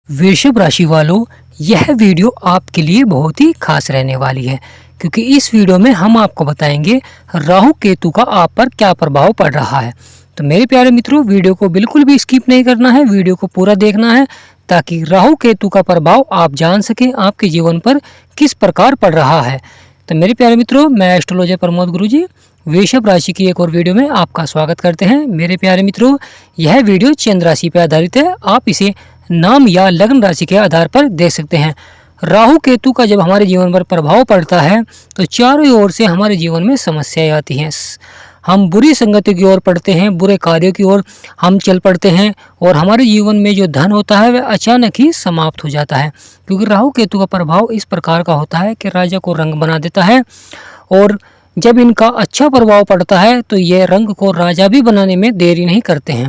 वृषभ राशि वालों, यह वीडियो आपके लिए बहुत ही खास रहने वाली है क्योंकि इस वीडियो में हम आपको बताएंगे राहु केतु का आप पर क्या प्रभाव पड़ रहा है। तो मेरे प्यारे मित्रों, वीडियो को बिल्कुल भी स्किप नहीं करना है, वीडियो को पूरा देखना है ताकि राहु केतु का प्रभाव आप जान सकें आपके जीवन पर किस प्रकार पड़ रहा है। तो मेरे प्यारे मित्रों, मैं एस्ट्रोलॉजर प्रमोद गुरुजी वृषभ राशि की एक और वीडियो में आपका स्वागत करते हैं। मेरे प्यारे मित्रों, यह वीडियो चंद्र राशि पर आधारित है। आप इसे नाम या लग्न राशि के आधार पर देख सकते हैं। राहु केतु का जब हमारे जीवन पर प्रभाव पड़ता है तो चारों ओर से हमारे जीवन में समस्याएं आती हैं। हम बुरी संगति की ओर पड़ते हैं, बुरे कार्यों की ओर हम चल पड़ते हैं और हमारे जीवन में जो धन होता है वह अचानक ही समाप्त हो जाता है क्योंकि राहु केतु का प्रभाव इस प्रकार का होता है कि राजा को रंग बना देता है और जब इनका अच्छा प्रभाव पड़ता है तो ये रंग को राजा भी बनाने में देरी नहीं करते हैं।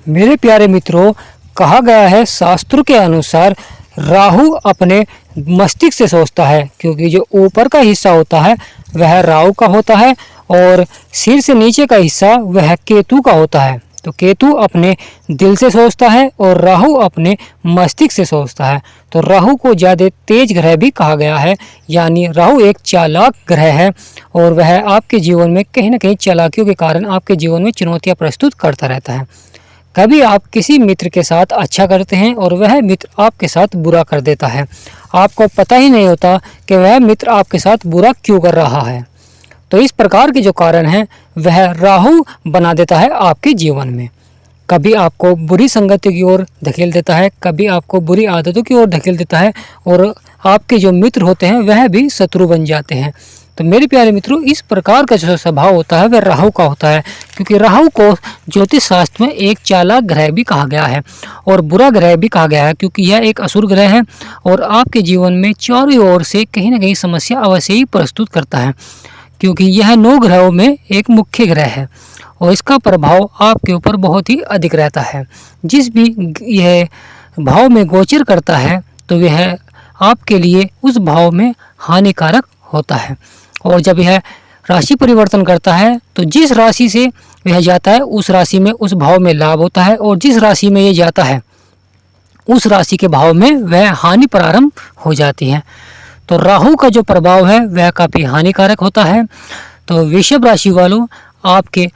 मेरे प्यारे मित्रों, कहा गया है शास्त्रों के अनुसार राहु अपने मस्तिष्क से सोचता है क्योंकि जो ऊपर का हिस्सा होता है वह राहु का होता है और सिर से नीचे का हिस्सा वह केतु का होता है। तो केतु अपने दिल से सोचता है और राहु अपने मस्तिष्क से सोचता है। तो राहु को ज़्यादा तेज ग्रह भी कहा गया है, यानी राहु एक चालाक ग्रह है और वह आपके जीवन में कहीं ना कहीं चालाकियों के कारण आपके जीवन में चुनौतियाँ प्रस्तुत करता रहता है। कभी आप किसी मित्र के साथ अच्छा करते हैं और वह मित्र आपके साथ बुरा कर देता है। आपको पता ही नहीं होता कि वह मित्र आपके साथ बुरा क्यों कर रहा है। तो इस प्रकार के जो कारण हैं वह राहु बना देता है आपके जीवन में। कभी आपको बुरी संगति की ओर धकेल देता है, कभी आपको बुरी आदतों की ओर धकेल देता है और आपके जो मित्र होते हैं वह भी शत्रु बन जाते हैं। तो मेरे प्यारे मित्रों, इस प्रकार का जो स्वभाव होता है वह राहु का होता है क्योंकि राहु को ज्योतिष शास्त्र में एक चालाक ग्रह भी कहा गया है और बुरा ग्रह भी कहा गया है क्योंकि यह एक असुर ग्रह है और आपके जीवन में चारों ओर से कहीं ना कहीं समस्या अवश्य ही प्रस्तुत करता है क्योंकि यह 9 ग्रहों में एक मुख्य ग्रह है और इसका प्रभाव आपके ऊपर बहुत ही अधिक रहता है। जिस भी यह भाव में गोचर करता है तो यह आपके लिए उस भाव में हानिकारक होता है और जब यह राशि परिवर्तन करता है तो जिस राशि से वह जाता है उस राशि में उस भाव में लाभ होता है और जिस राशि में यह जाता है उस राशि के भाव में वह हानि प्रारंभ हो जाती है। तो राहु का जो प्रभाव है वह काफ़ी हानिकारक होता है। तो वृषभ राशि वालों, आपके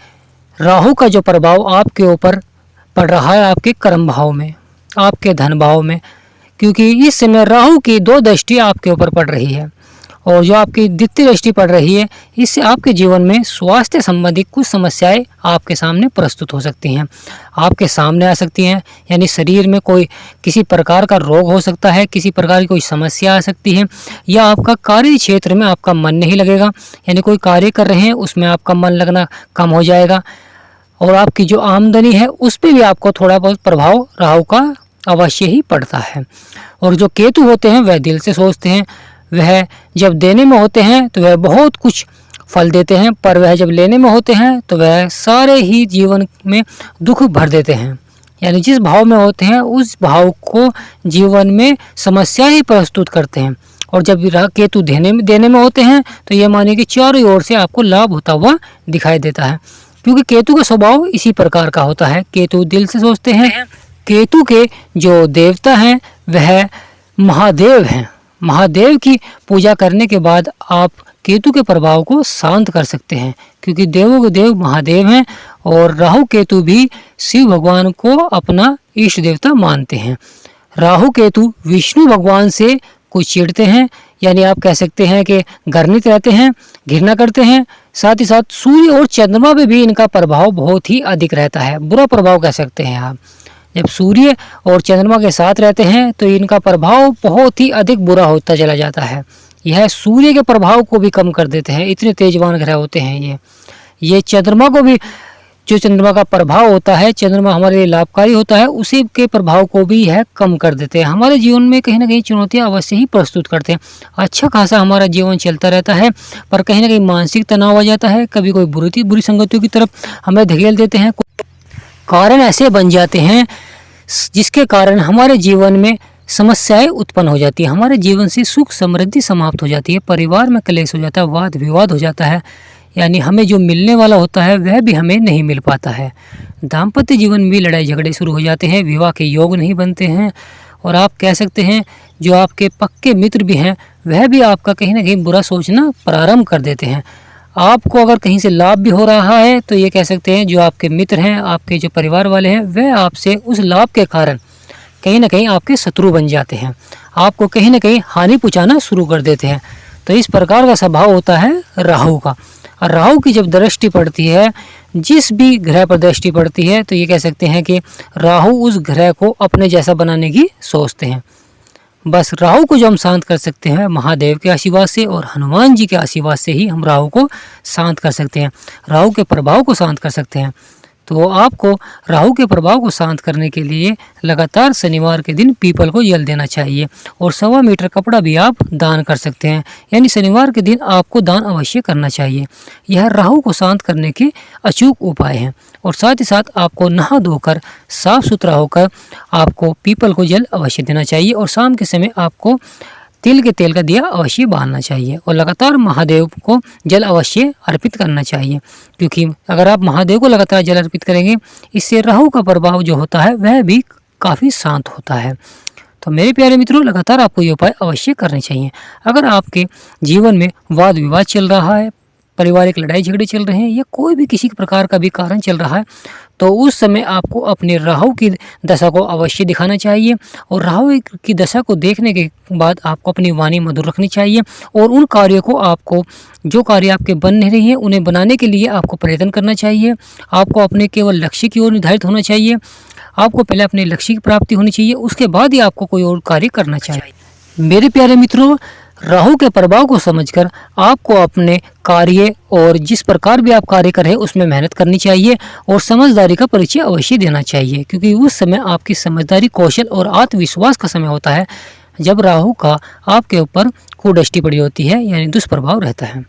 राहु का जो प्रभाव आपके ऊपर पड़ रहा है आपके कर्म भाव में, आपके धन भाव में, क्योंकि इस समय राहु की 2 दृष्टि आपके ऊपर पड़ रही है और जो आपकी द्वितीय दृष्टि पड़ रही है इससे आपके जीवन में स्वास्थ्य संबंधी कुछ समस्याएं आपके सामने प्रस्तुत हो सकती हैं, आपके सामने आ सकती हैं। यानी शरीर में कोई किसी प्रकार का रोग हो सकता है, किसी प्रकार की कोई समस्या आ सकती है या आपका कार्य क्षेत्र में आपका मन नहीं लगेगा, यानी कोई कार्य कर रहे हैं उसमें आपका मन लगना कम हो जाएगा और आपकी जो आमदनी है उस पर भी आपको थोड़ा बहुत प्रभाव राहु का अवश्य ही पड़ता है। और जो केतु होते हैं वह दिल से सोचते हैं, वह जब देने में होते हैं तो वह बहुत कुछ फल देते हैं, पर वह जब लेने में होते हैं तो वह सारे ही जीवन में दुख भर देते हैं। यानी जिस भाव में होते हैं उस भाव को जीवन में समस्या ही प्रस्तुत करते हैं और जब केतु देने में होते हैं तो यह मानिए कि चारों ओर से आपको लाभ होता हुआ दिखाई देता है क्योंकि केतु का स्वभाव इसी प्रकार का होता है। केतु दिल से सोचते हैं। केतु के जो देवता हैं वह महादेव हैं। महादेव की पूजा करने के बाद आप केतु के प्रभाव को शांत कर सकते हैं क्योंकि देवों के देव महादेव हैं और राहु केतु भी शिव भगवान को अपना इष्ट देवता मानते हैं। राहु केतु विष्णु भगवान से कुछ चिढ़ते हैं, यानी आप कह सकते हैं कि घृणित रहते हैं, घृणा करते हैं। साथ ही साथ सूर्य और चंद्रमा पे भी इनका प्रभाव बहुत ही अधिक रहता है, बुरा प्रभाव कह सकते हैं आप। जब सूर्य और चंद्रमा के साथ रहते हैं तो इनका प्रभाव बहुत ही अधिक बुरा होता चला जाता है। यह सूर्य के प्रभाव को भी कम कर देते हैं, इतने तेजवान ग्रह होते हैं ये चंद्रमा को भी, जो चंद्रमा का प्रभाव होता है, चंद्रमा हमारे लिए लाभकारी होता है, उसी के प्रभाव को भी यह कम कर देते हैं। हमारे जीवन में कहीं ना कहीं चुनौतियां अवश्य ही प्रस्तुत करते हैं। अच्छा खासा हमारा जीवन चलता रहता है पर कहीं ना कहीं मानसिक तनाव आ जाता है, कभी कोई बुरी संगतियों की तरफ हमें धकेल देते हैं। कारण ऐसे बन जाते हैं जिसके कारण हमारे जीवन में समस्याएं उत्पन्न हो जाती है, हमारे जीवन से सुख समृद्धि समाप्त हो जाती है, परिवार में क्लेश हो जाता है, वाद विवाद हो जाता है, यानी हमें जो मिलने वाला होता है वह भी हमें नहीं मिल पाता है। दाम्पत्य जीवन में लड़ाई झगड़े शुरू हो जाते हैं, विवाह के योग नहीं बनते हैं और आप कह सकते हैं जो आपके पक्के मित्र भी हैं वह भी आपका कहीं ना कहीं बुरा सोचना प्रारंभ कर देते हैं। आपको अगर कहीं से लाभ भी हो रहा है तो ये कह सकते हैं जो आपके मित्र हैं, आपके जो परिवार वाले हैं, वह आपसे उस लाभ के कारण कहीं ना कहीं आपके शत्रु बन जाते हैं, आपको कहीं ना कहीं हानि पहुंचाना शुरू कर देते हैं। तो इस प्रकार का स्वभाव होता है राहु का। और राहु की जब दृष्टि पड़ती है, जिस भी ग्रह पर दृष्टि पड़ती है, तो ये कह सकते हैं कि राहु उस ग्रह को अपने जैसा बनाने की सोचते हैं। बस राहु को जो हम शांत कर सकते हैं महादेव के आशीर्वाद से और हनुमान जी के आशीर्वाद से ही हम राहु को शांत कर सकते हैं, राहु के प्रभाव को शांत कर सकते हैं। तो आपको राहु के प्रभाव को शांत करने के लिए लगातार शनिवार के दिन पीपल को जल देना चाहिए और 1.25 मीटर कपड़ा भी आप दान कर सकते हैं। यानी शनिवार के दिन आपको दान अवश्य करना चाहिए। यह राहु को शांत करने के अचूक उपाय हैं। और साथ ही साथ आपको नहा धोकर साफ सुथरा होकर आपको पीपल को जल अवश्य देना चाहिए और शाम के समय आपको तिल के तेल का दिया अवश्य बांधना चाहिए और लगातार महादेव को जल अवश्य अर्पित करना चाहिए। क्योंकि अगर आप महादेव को लगातार जल अर्पित करेंगे, इससे राहु का प्रभाव जो होता है वह भी काफ़ी शांत होता है। तो मेरे प्यारे मित्रों, लगातार आपको ये उपाय अवश्य करने चाहिए। अगर आपके जीवन में वाद विवाद चल रहा है, पारिवारिक लड़ाई झगड़े चल रहे हैं या कोई भी किसी प्रकार का भी कारण चल रहा है, तो उस समय आपको अपने राहु की दशा को अवश्य दिखाना चाहिए और राहु की दशा को देखने के बाद आपको अपनी वाणी मधुर रखनी चाहिए और उन कार्यों को आपको, जो कार्य आपके बन नहीं रही हैं, उन्हें बनाने के लिए आपको प्रयत्न करना चाहिए। आपको अपने केवल लक्ष्य की ओर निर्धारित होना चाहिए। आपको पहले अपने लक्ष्य की प्राप्ति होनी चाहिए, उसके बाद ही आपको कोई और कार्य करना चाहिए। मेरे प्यारे मित्रों, राहु के प्रभाव को समझकर आपको अपने कार्य और जिस प्रकार भी आप कार्य करें उसमें मेहनत करनी चाहिए और समझदारी का परिचय अवश्य देना चाहिए। क्योंकि उस समय आपकी समझदारी, कौशल और आत्मविश्वास का समय होता है जब राहु का आपके ऊपर कुदृष्टि पड़ी होती है, यानी दुष्प्रभाव रहता है।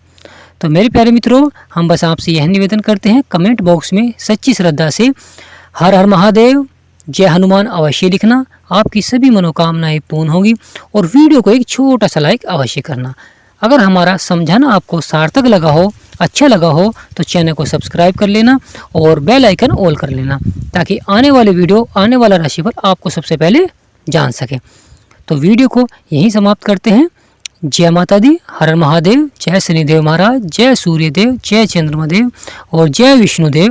तो मेरे प्यारे मित्रों, हम बस आपसे यह निवेदन करते हैं, कमेंट बॉक्स में सच्ची श्रद्धा से हर हर महादेव, जय हनुमान अवश्य लिखना। आपकी सभी मनोकामनाएं पूर्ण होगी। और वीडियो को एक छोटा सा लाइक अवश्य करना। अगर हमारा समझाना आपको सार्थक लगा हो, अच्छा लगा हो, तो चैनल को सब्सक्राइब कर लेना और बेल आइकन ऑल कर लेना, ताकि आने वाले वीडियो, आने वाला राशिफल आपको सबसे पहले जान सके। तो वीडियो को यहीं समाप्त करते हैं। जय माता दी, हर हर महादेव, जय शनिदेव महाराज, जय सूर्यदेव, जय चंद्रमादेव और जय विष्णुदेव।